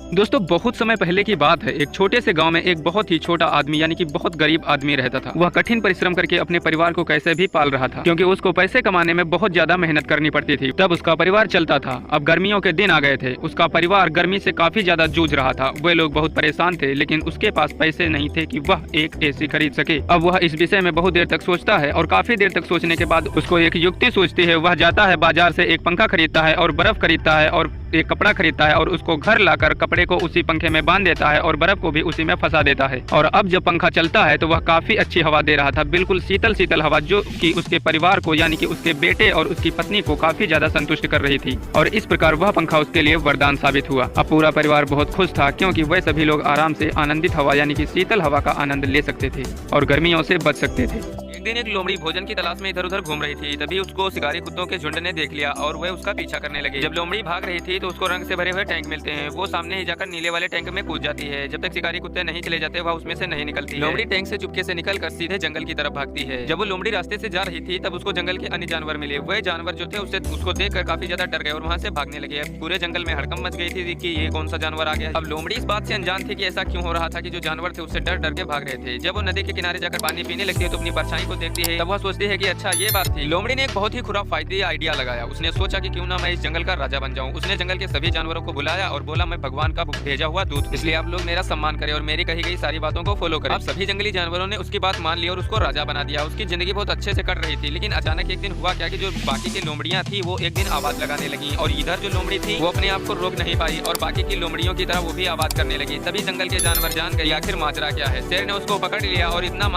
दोस्तों बहुत समय पहले की बात है। एक छोटे से गांव में एक बहुत ही छोटा आदमी यानी कि बहुत गरीब आदमी रहता था। वह कठिन परिश्रम करके अपने परिवार को कैसे भी पाल रहा था, क्योंकि उसको पैसे कमाने में बहुत ज्यादा मेहनत करनी पड़ती थी, तब उसका परिवार चलता था। अब गर्मियों के दिन आ गए थे। उसका परिवार गर्मी से काफी ज्यादा जूझ रहा था। वे लोग बहुत परेशान थे, लेकिन उसके पास पैसे नहीं थे कि वह एक एसी खरीद सके। अब वह इस विषय में बहुत देर तक सोचता है और काफी देर तक सोचने के बाद उसको एक युक्ति सूझती है। वह जाता है बाजार से एक पंखा खरीदता है और बर्फ खरीदता है और एक कपड़ा खरीदता है और उसको घर लाकर कपड़े को उसी पंखे में बांध देता है और बर्फ को भी उसी में फंसा देता है। और अब जब पंखा चलता है तो वह काफी अच्छी हवा दे रहा था, बिल्कुल शीतल शीतल हवा, जो कि उसके परिवार को यानी कि उसके बेटे और उसकी पत्नी को काफी ज्यादा संतुष्ट कर रही थी। और इस प्रकार वह पंखा उसके लिए वरदान साबित हुआ। अब पूरा परिवार बहुत खुश था, क्योंकि वह सभी लोग आराम से आनंदित हवा यानी कि शीतल हवा का आनंद ले सकते थे और गर्मियों से बच सकते थे। एक दिन एक लोमड़ी भोजन की तलाश में इधर उधर घूम रही थी। तभी उसको शिकारी कुत्तों के झुंड ने देख लिया और वह उसका पीछा करने लगे। जब लोमड़ी भाग रही थी तो उसको रंग से भरे हुए टैंक मिलते हैं। वो सामने ही जाकर नीले वाले टैंक में कूद जाती है। जब तक शिकारी कुत्ते नहीं चले जाते वह उसमें से नहीं निकलती। लोमड़ी टैंक से चुपके से निकलकर सीधे जंगल की तरफ भागती है। जब वो लोमड़ी रास्ते से जा रही थी तब उसको जंगल के अन्य जानवर मिले। वह जानवर जो थे उससे उसको देखकर काफी ज्यादा डर गए और वहाँ से भागने लगे। पूरे जंगल में हड़कंप मच गई थी कि ये कौन सा जानवर आ गया। अब लोमड़ी इस बात से अनजान थी कि ऐसा क्यों हो रहा था कि जो जानवर थे उससे डर डर के भाग रहे थे। जब वो नदी के किनारे जाकर पानी पीने लगती है तो अपनी परछाई को देखती है। तब वह सोचती है कि अच्छा ये बात थी। लोमड़ी ने एक बहुत ही खुराफाती आइडिया लगाया। उसने सोचा कि क्यों ना मैं इस जंगल का राजा बन जाऊं। उसने जंगल के सभी जानवरों को बुलाया और बोला मैं भगवान का भेजा हुआ दूत, इसलिए आप लोग मेरा सम्मान करें और मेरी कही गई सारी बातों को फॉलो करें। अब सभी जंगली जानवरों ने उसकी बात मान ली और उसको राजा बना दिया। उसकी जिंदगी बहुत अच्छे से कट रही थी, लेकिन अचानक एक दिन हुआ क्या कि जो बाकी की लोमड़ियां थी वो एक दिन आवाज लगाने लगी और इधर जो लोमड़ी थी वो अपने आप को रोक नहीं पाई और बाकी की लोमड़ियों की तरह वो भी आवाज करने लगी। सभी जंगल के जानवर जान गए आखिर माजरा क्या है। शेर ने उसको पकड़ लिया और इतना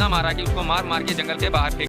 मारा कि उसको मार मार के जंगल के बाहर फेंक